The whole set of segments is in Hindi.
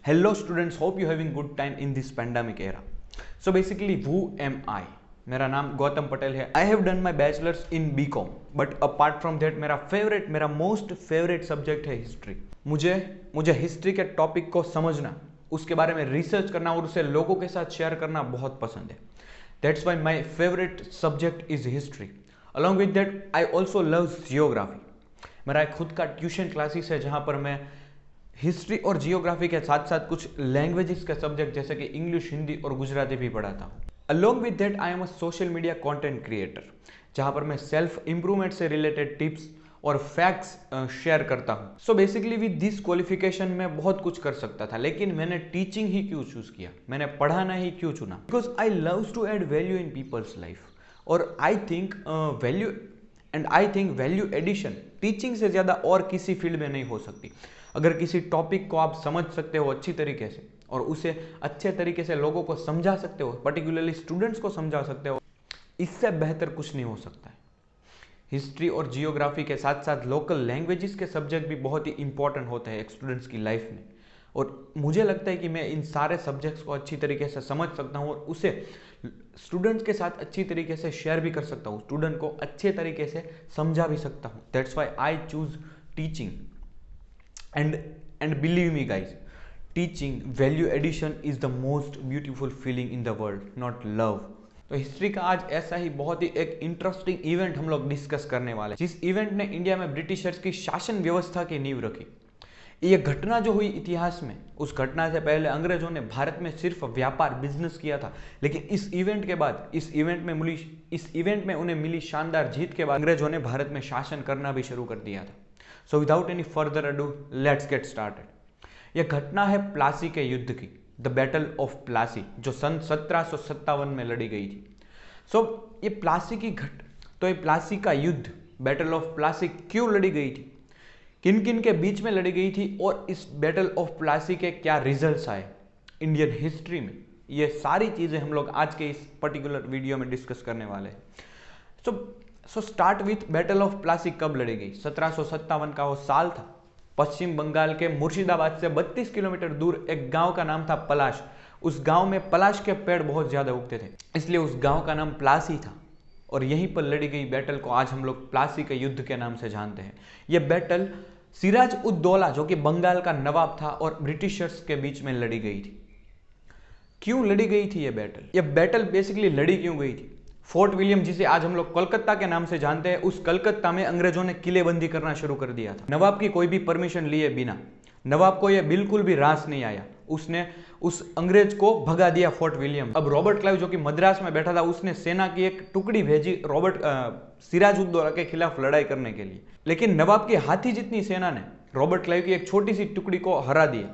Hello students, hope you're having good time in this pandemic era. So basically, who am I? मेरा नाम गौतम पटेल है. I have done my bachelor's in BCom, but apart from that मेरा most favorite subject है history. मुझे हिस्ट्री के टॉपिक को समझना, उसके बारे में रिसर्च करना और उसे लोगों के साथ शेयर करना बहुत पसंद है. That's why my favorite subject is history. Along with that, I also love geography. मेरा एक खुद का ट्यूशन क्लासेस है जहाँ पर मैं हिस्ट्री और जियोग्राफी के साथ साथ कुछ लैंग्वेजेस के सब्जेक्ट जैसे कि इंग्लिश, हिंदी और गुजराती भी पढ़ाता हूँ. Along with that I am a social media content creator, जहाँ पर मैं सेल्फ इंप्रूवमेंट से रिलेटेड टिप्स और फैक्ट्स शेयर करता हूँ. So basically with this qualification मैं बहुत कुछ कर सकता था, लेकिन मैंने टीचिंग ही क्यों चूज किया, मैंने पढ़ाना ही क्यों चुना? Because I loves to add value in peoples life. और I think value addition teaching से ज़्यादा और किसी फील्ड में नहीं हो सकती. अगर किसी टॉपिक को आप समझ सकते हो अच्छी तरीके से और उसे अच्छे तरीके से लोगों को समझा सकते हो, पर्टिकुलरली स्टूडेंट्स को समझा सकते हो, इससे बेहतर कुछ नहीं हो सकता है. हिस्ट्री और जियोग्राफी के साथ साथ लोकल लैंग्वेजेस के सब्जेक्ट भी बहुत ही इंपॉर्टेंट होते हैं एक स्टूडेंट्स की लाइफ में. और मुझे लगता है कि मैं इन सारे सब्जेक्ट्स को अच्छी तरीके से समझ सकता हूँ और उसे स्टूडेंट्स के साथ अच्छी तरीके से शेयर भी कर सकता हूँ, स्टूडेंट को अच्छे तरीके से समझा भी सकता हूँ. That's why I choose teaching. And believe me guys, teaching value addition is the most beautiful feeling in the world, not love. तो हिस्ट्री का आज ऐसा ही बहुत ही एक इंटरेस्टिंग इवेंट हम लोग डिस्कस करने वाले हैं, जिस इवेंट ने इंडिया में ब्रिटिशर्स की शासन व्यवस्था की नींव रखी. ये घटना जो हुई इतिहास में, उस घटना से पहले अंग्रेजों ने भारत में सिर्फ व्यापार बिजनेस किया था, लेकिन इस इवेंट के बाद इस इवेंट में उन्हें मिली शानदार जीत के बाद अंग्रेजों ने भारत में शासन करना भी शुरू कर दिया था. So without any further ado, let's get started. यह घटना है प्लासी के युद्ध की, द बैटल ऑफ प्लासी, जो सन 1757 में लड़ी गई थी. ये प्लासी का युद्ध, बैटल ऑफ प्लासी क्यों लड़ी गई थी, किन किन के बीच में लड़ी गई थी और इस बैटल ऑफ प्लासी के क्या रिजल्ट्स आए इंडियन हिस्ट्री में, ये सारी चीजें हम लोग आज के इस पर्टिकुलर वीडियो में डिस्कस करने वाले हैं. So start with battle of Plassey कब लड़ी गई? 1757 का वो साल था. पश्चिम बंगाल के मुर्शिदाबाद से 32 किलोमीटर दूर एक गांव का नाम था पलाश. उस गांव में पलाश के पेड़ बहुत ज्यादा उगते थे, इसलिए उस गांव का नाम प्लासी था. और यहीं पर लड़ी गई बैटल को आज हम लोग प्लासी के युद्ध के नाम से जानते हैं. यह बैटल सिराज उद दौला, जो कि बंगाल का नवाब था, और ब्रिटिशर्स के बीच में लड़ी गई थी. क्यों लड़ी गई थी यह बैटल बेसिकली लड़ी क्यों गई थी? फोर्ट विलियम, जिसे आज हम लोग कोलकाता के नाम से जानते हैं, उस कलकत्ता में अंग्रेजों ने किलेबंदी करना शुरू कर दिया था, नवाब की कोई भी परमिशन लिए बिना. नवाब को यह बिल्कुल भी रास नहीं आया, उसने उस अंग्रेज को भगा दिया फोर्ट विलियम. अब रॉबर्ट क्लाइव, जो कि मद्रास में बैठा था, उसने सेना की एक टुकड़ी भेजी सिराज उद दौला के खिलाफ लड़ाई करने के लिए. लेकिन नवाब की हाथी जितनी सेना ने रॉबर्ट क्लाइव की एक छोटी सी टुकड़ी को हरा दिया.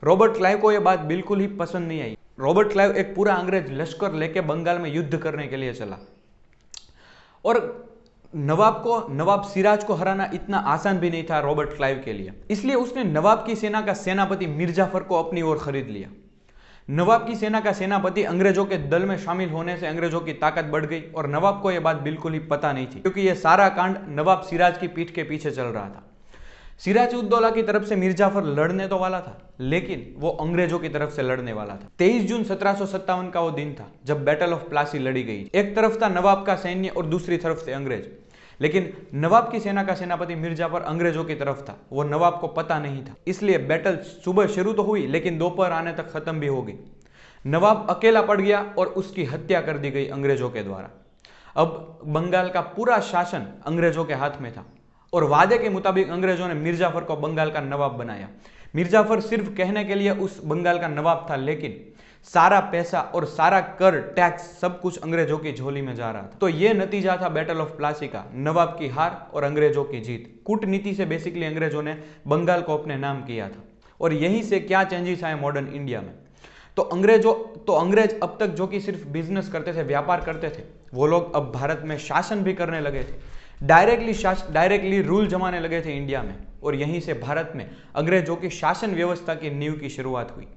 रॉबर्ट क्लाइव को यह बात बिल्कुल ही पसंद नहीं आई. रॉबर्ट क्लाइव एक पूरा अंग्रेज लश्कर लेके बंगाल में युद्ध करने के लिए चला. और नवाब सिराज को हराना इतना आसान भी नहीं था रॉबर्ट क्लाइव के लिए, इसलिए उसने नवाब की सेना का सेनापति मीर जाफर को अपनी ओर खरीद लिया. नवाब की सेना का सेनापति अंग्रेजों के दल में शामिल होने से अंग्रेजों की ताकत बढ़ गई और नवाब को यह बात बिल्कुल ही पता नहीं थी, क्योंकि यह सारा कांड नवाब सिराज की पीठ के पीछे चल रहा था. सिराज उद दौला की तरफ से मीर जाफर लड़ने तो वाला था, लेकिन वो अंग्रेजों की तरफ से लड़ने वाला था. 23 जून 1757 का वो दिन था जब बैटल ऑफ प्लासी लड़ी गई. एक तरफ था नवाब का सैन्य और दूसरी तरफ से अंग्रेज, लेकिन नवाब की सेना का सेनापति मीर जाफर अंग्रेजों की तरफ था. वो नवाब को पता नहीं था, इसलिए बैटल सुबह शुरू तो हुई, लेकिन दोपहर आने तक खत्म भी हो गई. नवाब अकेला पड़ गया और उसकी हत्या कर दी गई अंग्रेजों के द्वारा. अब बंगाल का पूरा शासन अंग्रेजों के हाथ में था और वादे के मुताबिक अंग्रेजों ने मीर जाफर को बंगाल का नवाब बनाया. मीर जाफर सिर्फ कहने के लिए उस बंगाल का नवाब था, लेकिन सारा पैसा और सारा कर, टैक्स, सब कुछ अंग्रेजों की झोली में जा रहा था. तो ये नतीजा था बैटल ऑफ प्लासी का, नवाब की हार और अंग्रेजों की जीत. कूटनीति से बेसिकली अंग्रेजों ने बंगाल को अपने नाम किया था. और यहीं से क्या चेंजेस आए मॉडर्न इंडिया में? तो अंग्रेज अब तक जो कि सिर्फ बिजनेस करते थे, व्यापार करते थे, वो लोग अब भारत में शासन भी करने लगे थे. डायरेक्टली रूल जमाने लगे थे इंडिया में, और यहीं से भारत में अंग्रेजों की शासन व्यवस्था की नींव की शुरुआत हुई.